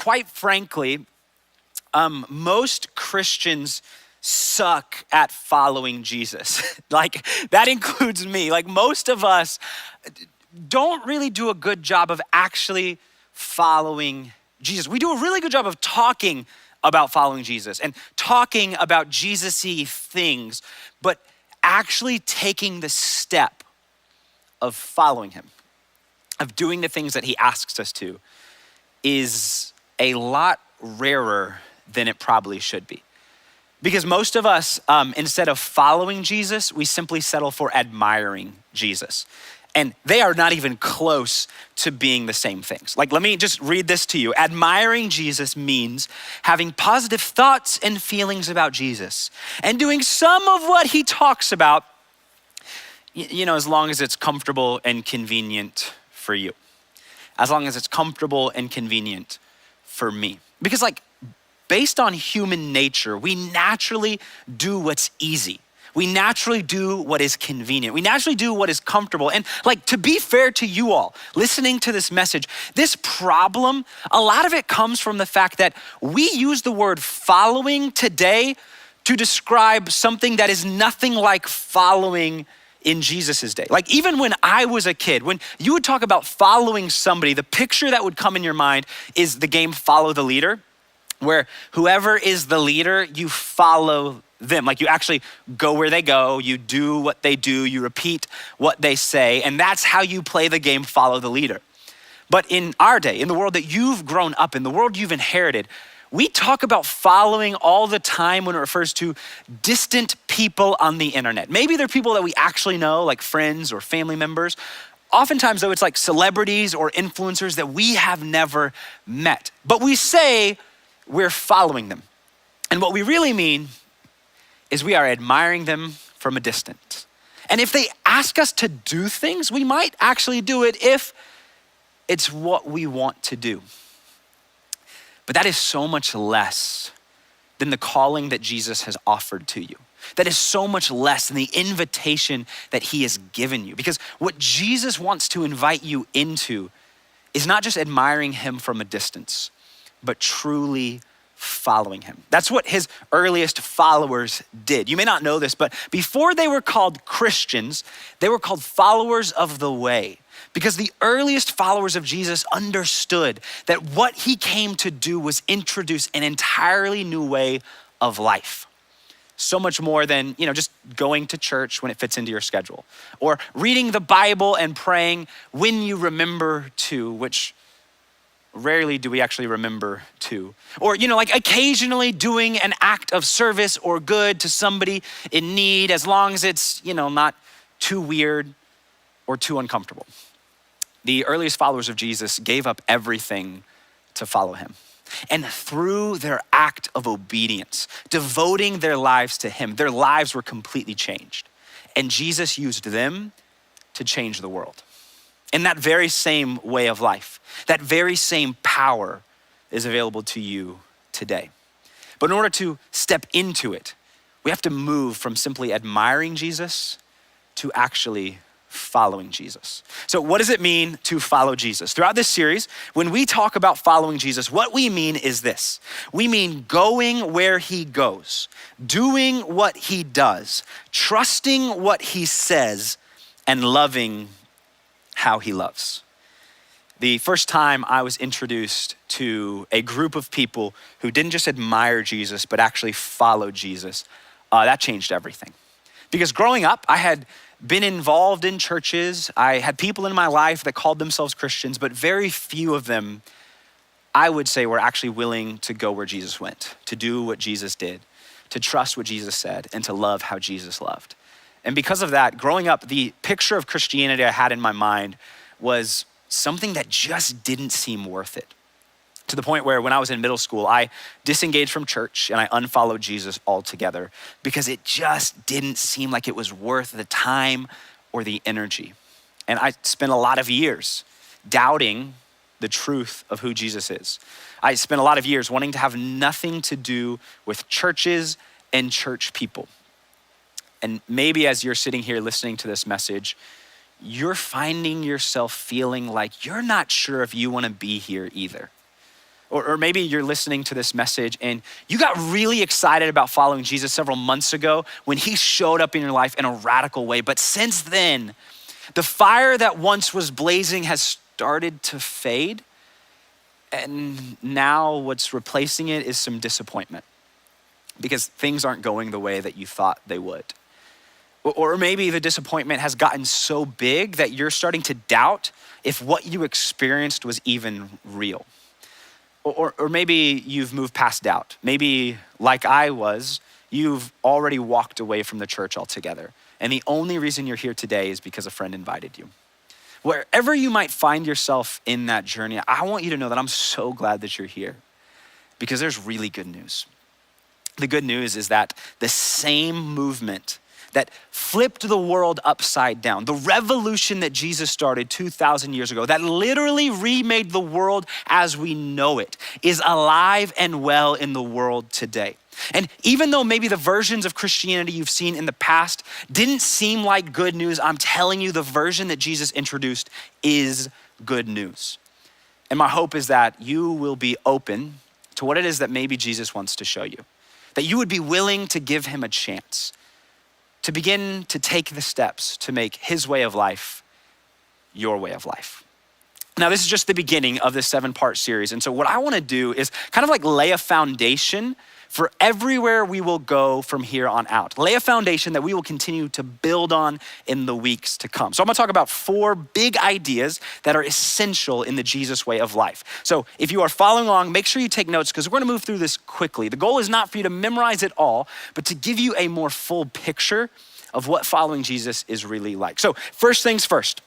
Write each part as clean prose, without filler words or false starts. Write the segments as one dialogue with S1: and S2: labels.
S1: quite frankly, most Christians suck at following Jesus. Like, that includes me. Like, most of us don't really do a good job of actually following Jesus. We do a really good job of talking about following Jesus and talking about Jesus-y things, but actually taking the step of following him, of doing the things that he asks us to, is a lot rarer than it probably should be. Because most of us, instead of following Jesus, we simply settle for admiring Jesus. And they are not even close to being the same things. Like, let me just read this to you. Admiring Jesus means having positive thoughts and feelings about Jesus and doing some of what he talks about, as long as it's comfortable and convenient for you. As long as it's comfortable and convenient for me. Because based on human nature, we naturally do what's easy. We naturally do what is convenient. We naturally do what is comfortable. And to be fair to you all, listening to this message, this problem, a lot of it comes from the fact that we use the word following today to describe something that is nothing like following in Jesus's day. Like, even when I was a kid, when you would talk about following somebody, the picture that would come in your mind is the game Follow the Leader, where whoever is the leader, you follow them. Like, you actually go where they go, you do what they do, you repeat what they say, and that's how you play the game Follow the Leader. But in our day, in the world that you've grown up in, the world you've inherited, we talk about following all the time when it refers to distant people on the internet. Maybe they're people that we actually know, like friends or family members. Oftentimes though, it's like celebrities or influencers that we have never met. But we say we're following them. And what we really mean is we are admiring them from a distance. And if they ask us to do things, we might actually do it if it's what we want to do. But that is so much less than the calling that Jesus has offered to you. That is so much less than the invitation that he has given you. Because what Jesus wants to invite you into is not just admiring him from a distance, but truly following him. That's what his earliest followers did. You may not know this, but before they were called Christians, they were called followers of the way. Because the earliest followers of Jesus understood that what he came to do was introduce an entirely new way of life. So much more than, just going to church when it fits into your schedule, or reading the Bible and praying when you remember to, which rarely do we actually remember to. Or, occasionally doing an act of service or good to somebody in need, as long as it's, not too weird or too uncomfortable. The earliest followers of Jesus gave up everything to follow him. And through their act of obedience, devoting their lives to him, their lives were completely changed. And Jesus used them to change the world. In that very same way of life, that very same power is available to you today. But in order to step into it, we have to move from simply admiring Jesus to actually following Jesus. So what does it mean to follow Jesus? Throughout this series, when we talk about following Jesus, what we mean is this. We mean going where he goes, doing what he does, trusting what he says, and loving how he loves. The first time I was introduced to a group of people who didn't just admire Jesus, but actually followed Jesus, that changed everything. Because growing up, I had been involved in churches. I had people in my life that called themselves Christians, but very few of them, I would say, were actually willing to go where Jesus went, to do what Jesus did, to trust what Jesus said, and to love how Jesus loved. And because of that, growing up, the picture of Christianity I had in my mind was something that just didn't seem worth it. To the point where when I was in middle school, I disengaged from church and I unfollowed Jesus altogether because it just didn't seem like it was worth the time or the energy. And I spent a lot of years doubting the truth of who Jesus is. I spent a lot of years wanting to have nothing to do with churches and church people. And maybe as you're sitting here listening to this message, you're finding yourself feeling like you're not sure if you want to be here either. Or maybe you're listening to this message and you got really excited about following Jesus several months ago when he showed up in your life in a radical way. But since then, the fire that once was blazing has started to fade. And now what's replacing it is some disappointment because things aren't going the way that you thought they would. Or maybe the disappointment has gotten so big that you're starting to doubt if what you experienced was even real. Or maybe you've moved past doubt. Maybe, like I was, you've already walked away from the church altogether. And the only reason you're here today is because a friend invited you. Wherever you might find yourself in that journey, I want you to know that I'm so glad that you're here because there's really good news. The good news is that the same movement that flipped the world upside down, the revolution that Jesus started 2,000 years ago, that literally remade the world as we know it, is alive and well in the world today. And even though maybe the versions of Christianity you've seen in the past didn't seem like good news, I'm telling you the version that Jesus introduced is good news. And my hope is that you will be open to what it is that maybe Jesus wants to show you, that you would be willing to give him a chance, to begin to take the steps to make his way of life your way of life. Now, this is just the beginning of this 7-part series. And so what I wanna do is kind of like lay a foundation for everywhere we will go from here on out. Lay a foundation that we will continue to build on in the weeks to come. So I'm gonna talk about 4 big ideas that are essential in the Jesus way of life. So if you are following along, make sure you take notes because we're gonna move through this quickly. The goal is not for you to memorize it all, but to give you a more full picture of what following Jesus is really like. So first things first,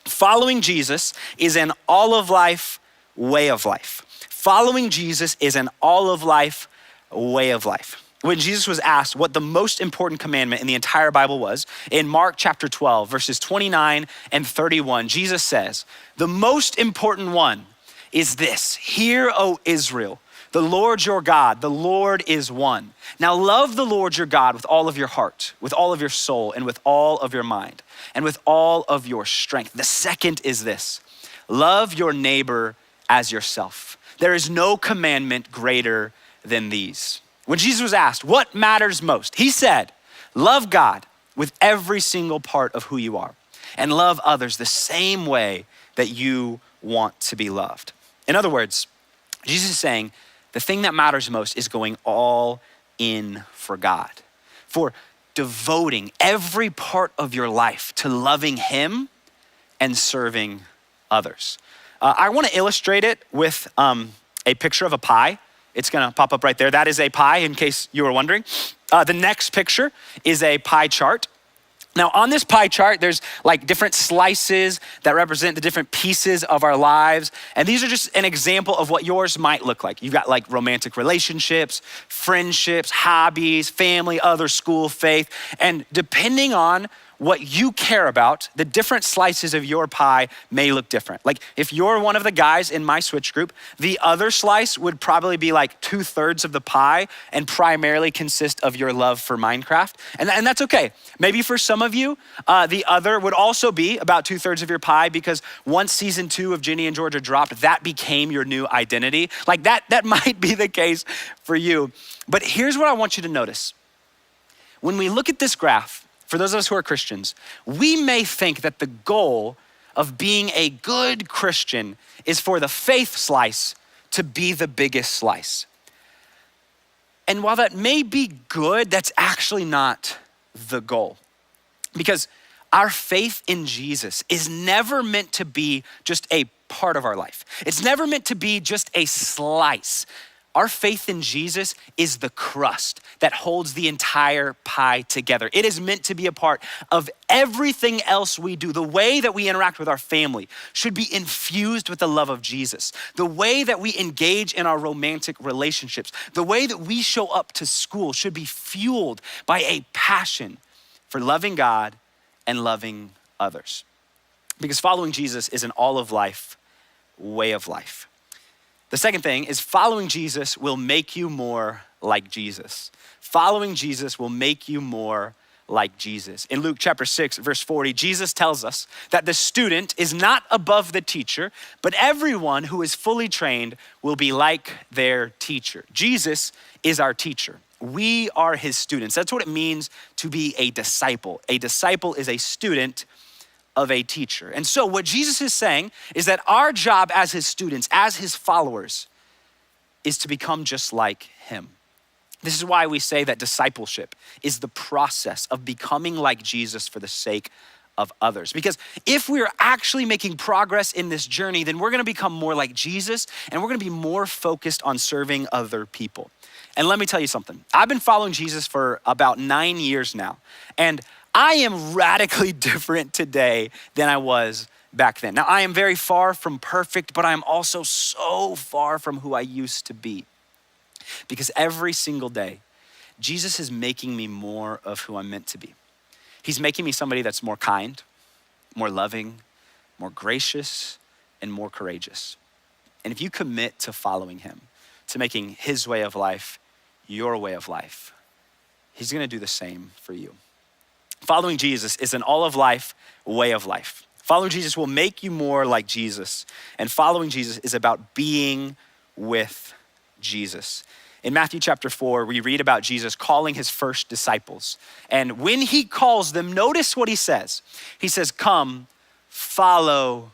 S1: following Jesus is an all of life way of life. Following Jesus is an all of life way of life. When Jesus was asked what the most important commandment in the entire Bible was, in Mark chapter 12, verses 29 and 31, Jesus says, the most important one is this: hear, O Israel, the Lord your God, the Lord is one. Now love the Lord your God with all of your heart, with all of your soul, and with all of your mind, and with all of your strength. The second is this: love your neighbor as yourself. There is no commandment greater than these. When Jesus was asked what matters most, he said, love God with every single part of who you are and love others the same way that you want to be loved. In other words, Jesus is saying the thing that matters most is going all in for God, for devoting every part of your life to loving him and serving others. I wanna illustrate it with a picture of a pie. It's gonna pop up right there. That is a pie, in case you were wondering. The next picture is a pie chart. Now on this pie chart, there's like different slices that represent the different pieces of our lives. And these are just an example of what yours might look like. You've got like romantic relationships, friendships, hobbies, family, other, school, faith. And depending on what you care about, the different slices of your pie may look different. Like if you're one of the guys in my switch group, the other slice would probably be like 2/3 of the pie and primarily consist of your love for Minecraft. And that's okay. Maybe for some of you, the other would also be about 2/3 of your pie because once season 2 of Ginny and Georgia dropped, that became your new identity. Like that might be the case for you. But here's what I want you to notice. When we look at this graph, for those of us who are Christians, we may think that the goal of being a good Christian is for the faith slice to be the biggest slice. And while that may be good, that's actually not the goal. Because our faith in Jesus is never meant to be just a part of our life. It's never meant to be just a slice. Our faith in Jesus is the crust that holds the entire pie together. It is meant to be a part of everything else we do. The way that we interact with our family should be infused with the love of Jesus. The way that we engage in our romantic relationships, the way that we show up to school should be fueled by a passion for loving God and loving others. Because following Jesus is an all of life way of life. The second thing is following Jesus will make you more like Jesus. Following Jesus will make you more like Jesus. In Luke chapter 6, verse 40, Jesus tells us that the student is not above the teacher, but everyone who is fully trained will be like their teacher. Jesus is our teacher. We are his students. That's what it means to be a disciple. A disciple is a student of a teacher. And so what Jesus is saying is that our job as his students, as his followers, is to become just like him. This is why we say that discipleship is the process of becoming like Jesus for the sake of others. Because if we're actually making progress in this journey, then we're gonna become more like Jesus and we're gonna be more focused on serving other people. And let me tell you something. I've been following Jesus for about 9 years now, and I am radically different today than I was back then. Now, I am very far from perfect, but I am also so far from who I used to be. Because every single day, Jesus is making me more of who I'm meant to be. He's making me somebody that's more kind, more loving, more gracious, and more courageous. And if you commit to following him, to making his way of life your way of life, he's gonna do the same for you. Following Jesus is an all of life way of life. Following Jesus will make you more like Jesus. And following Jesus is about being with Jesus. In Matthew chapter 4, we read about Jesus calling his first disciples. And when he calls them, notice what he says. He says, "Come, follow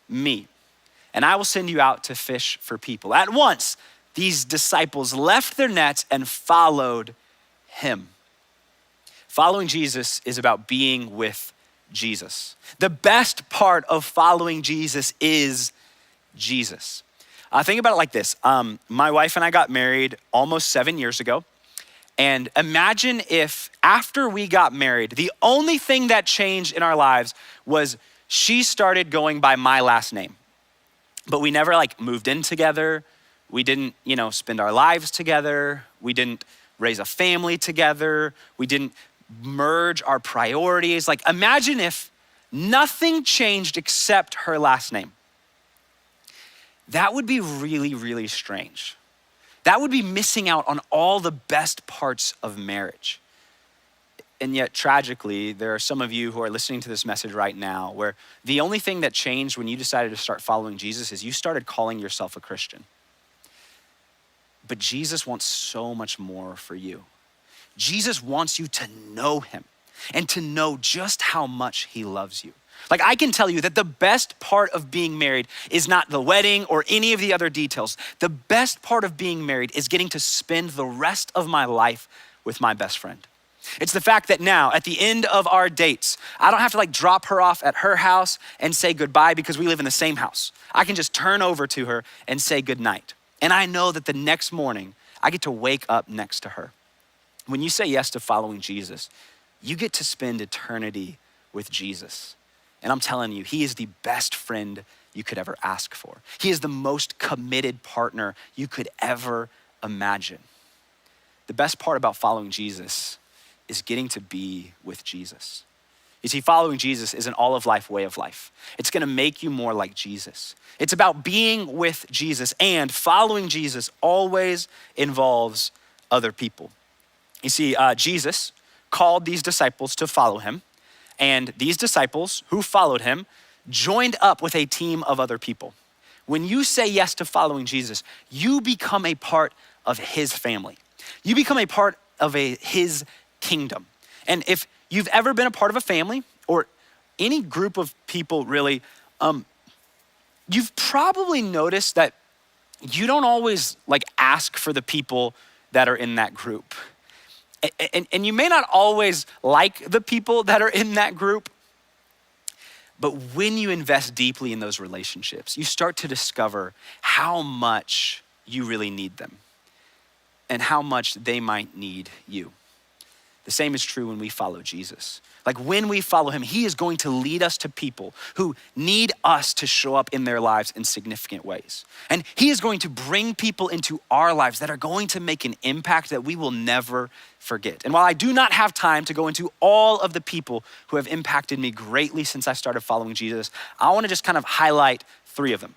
S1: me, and I will send you out to fish for people." At once, these disciples left their nets and followed him. Following Jesus is about being with Jesus. The best part of following Jesus is Jesus. Think about it like this. My wife and I got married almost 7 years ago. And imagine if after we got married, the only thing that changed in our lives was she started going by my last name. But we never moved in together. We didn't, spend our lives together. We didn't raise a family together. We didn't merge our priorities. Imagine if nothing changed except her last name. That would be really, really strange. That would be missing out on all the best parts of marriage. And yet, tragically, there are some of you who are listening to this message right now where the only thing that changed when you decided to start following Jesus is you started calling yourself a Christian. But Jesus wants so much more for you. Jesus wants you to know him and to know just how much he loves you. I can tell you that the best part of being married is not the wedding or any of the other details. The best part of being married is getting to spend the rest of my life with my best friend. It's the fact that now, at the end of our dates, I don't have to drop her off at her house and say goodbye because we live in the same house. I can just turn over to her and say goodnight. And I know that the next morning, I get to wake up next to her. When you say yes to following Jesus, you get to spend eternity with Jesus. And I'm telling you, he is the best friend you could ever ask for. He is the most committed partner you could ever imagine. The best part about following Jesus is getting to be with Jesus. You see, following Jesus is an all of life way of life. It's gonna make you more like Jesus. It's about being with Jesus, and following Jesus always involves other people. You see, Jesus called these disciples to follow him, and these disciples who followed him joined up with a team of other people. When you say yes to following Jesus, you become a part of his family. You become a part of his kingdom. And if you've ever been a part of a family or any group of people really, you've probably noticed that you don't always ask for the people that are in that group. And you may not always like the people that are in that group, but when you invest deeply in those relationships, you start to discover how much you really need them and how much they might need you. The same is true when we follow Jesus. When we follow him, he is going to lead us to people who need us to show up in their lives in significant ways. And he is going to bring people into our lives that are going to make an impact that we will never forget. And while I do not have time to go into all of the people who have impacted me greatly since I started following Jesus, I wanna just kind of highlight 3 of them.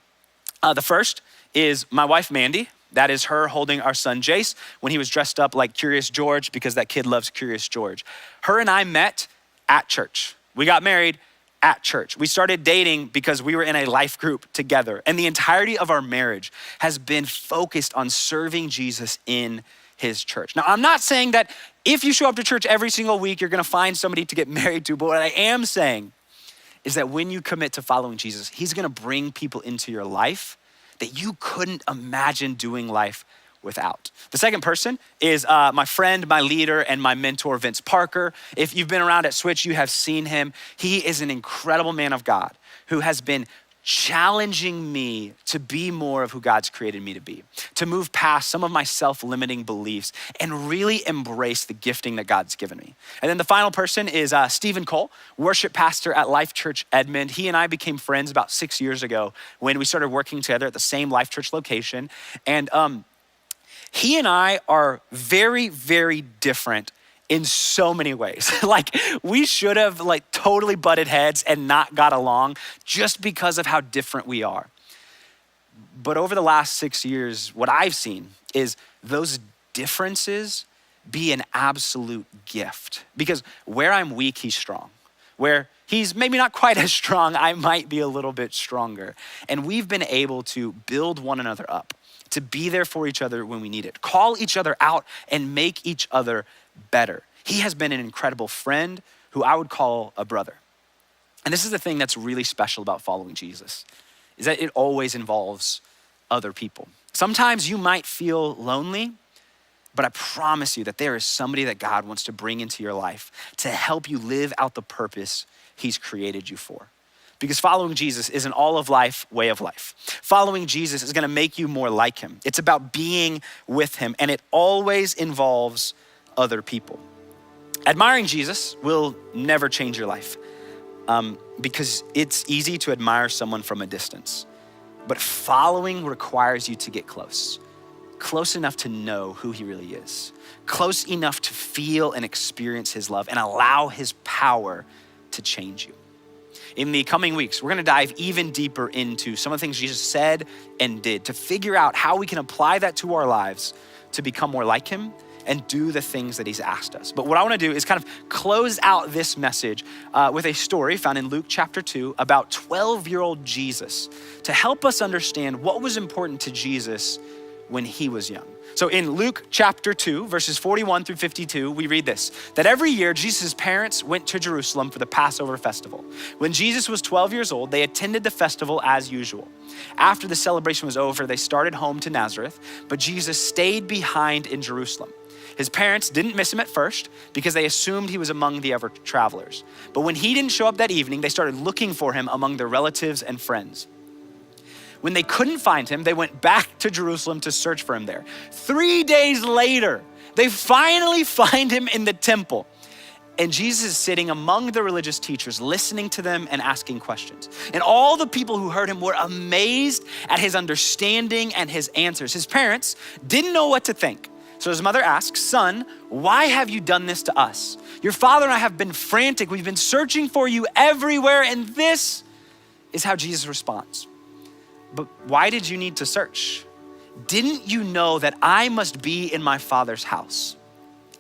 S1: The first is my wife, Mandy. That is her holding our son, Jace, when he was dressed up like Curious George because that kid loves Curious George. Her and I met at church. We got married at church. We started dating because we were in a life group together. And the entirety of our marriage has been focused on serving Jesus in his church. Now, I'm not saying that if you show up to church every single week, you're gonna find somebody to get married to, but what I am saying is that when you commit to following Jesus, he's gonna bring people into your life that you couldn't imagine doing life without. The second person is my friend, my leader, and my mentor, Vince Parker. If you've been around at Switch, you have seen him. He is an incredible man of God who has been challenging me to be more of who God's created me to be, to move past some of my self-limiting beliefs and really embrace the gifting that God's given me. And then the final person is Stephen Cole, worship pastor at Life Church Edmond. He and I became friends about 6 years ago when we started working together at the same Life Church location. And he and I are very, very different in so many ways. Like we should have like totally butted heads and not got along just because of how different we are. But over the last 6 years, what I've seen is those differences be an absolute gift, because where I'm weak, he's strong. Where he's maybe not quite as strong, I might be a little bit stronger. And we've been able to build one another up, to be there for each other when we need it, call each other out and make each other better. He has been an incredible friend who I would call a brother. And this is the thing that's really special about following Jesus, is that it always involves other people. Sometimes you might feel lonely, but I promise you that there is somebody that God wants to bring into your life to help you live out the purpose he's created you for. Because following Jesus is an all of life way of life. Following Jesus is gonna make you more like him. It's about being with him, and it always involves other people. Admiring Jesus will never change your life because it's easy to admire someone from a distance. But following requires you to get close enough to know who he really is, close enough to feel and experience his love and allow his power to change you. In the coming weeks, we're gonna dive even deeper into some of the things Jesus said and did to figure out how we can apply that to our lives to become more like him and do the things that he's asked us. But what I wanna do is kind of close out this message with a story found in Luke chapter 2 about 12-year-old Jesus to help us understand what was important to Jesus when he was young. So in Luke chapter 2, verses 41 through 52, we read this, that every year Jesus' parents went to Jerusalem for the Passover festival. When Jesus was 12 years old, they attended the festival as usual. After the celebration was over, they started home to Nazareth, but Jesus stayed behind in Jerusalem. His parents didn't miss him at first because they assumed he was among the other travelers. But when he didn't show up that evening, they started looking for him among their relatives and friends. When they couldn't find him, they went back to Jerusalem to search for him there. 3 days later, they finally find him in the temple. And Jesus is sitting among the religious teachers, listening to them and asking questions. And all the people who heard him were amazed at his understanding and his answers. His parents didn't know what to think. So his mother asks, "Son, why have you done this to us? Your father and I have been frantic. We've been searching for you everywhere." And this is how Jesus responds. "But why did you need to search? Didn't you know that I must be in my father's house?"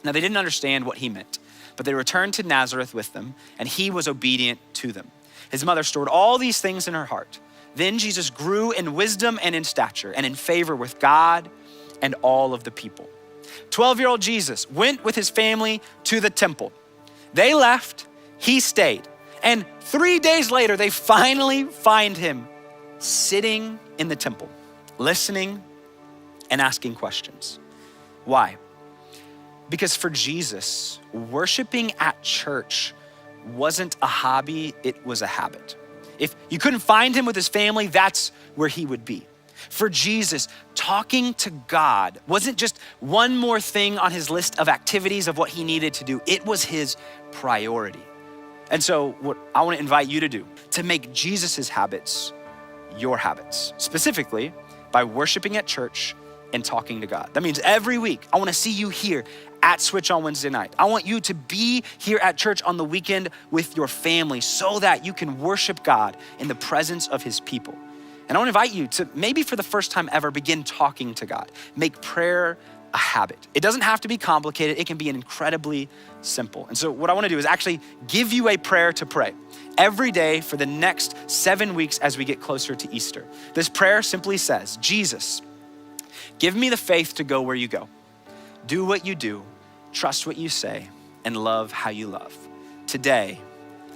S1: Now they didn't understand what he meant, but they returned to Nazareth with them, and he was obedient to them. His mother stored all these things in her heart. Then Jesus grew in wisdom and in stature and in favor with God and all of the people. 12-year-old Jesus went with his family to the temple. They left, he stayed. And 3 days later, they finally find him sitting in the temple, listening and asking questions. Why? Because for Jesus, worshiping at church wasn't a hobby, it was a habit. If you couldn't find him with his family, that's where he would be. For Jesus, talking to God wasn't just one more thing on his list of activities of what he needed to do. It was his priority. And so what I want to invite you to do, to make Jesus's habits your habits, specifically by worshiping at church and talking to God. That means every week, I want to see you here at Switch on Wednesday night. I want you to be here at church on the weekend with your family so that you can worship God in the presence of his people. And I want to invite you to maybe for the first time ever begin talking to God. Make prayer a habit. It doesn't have to be complicated. It can be incredibly simple. And so what I want to do is actually give you a prayer to pray every day for the next 7 weeks as we get closer to Easter. This prayer simply says, Jesus, give me the faith to go where you go. Do what you do, trust what you say, and love how you love. Today,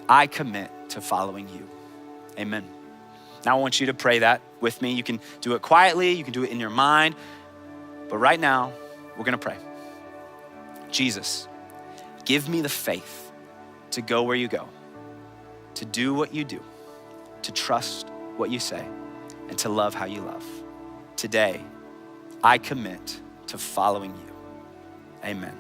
S1: I commit to following you. Amen. Now I want you to pray that with me. You can do it quietly, you can do it in your mind, but right now, we're gonna pray. Jesus, give me the faith to go where you go, to do what you do, to trust what you say, and to love how you love. Today, I commit to following you. Amen.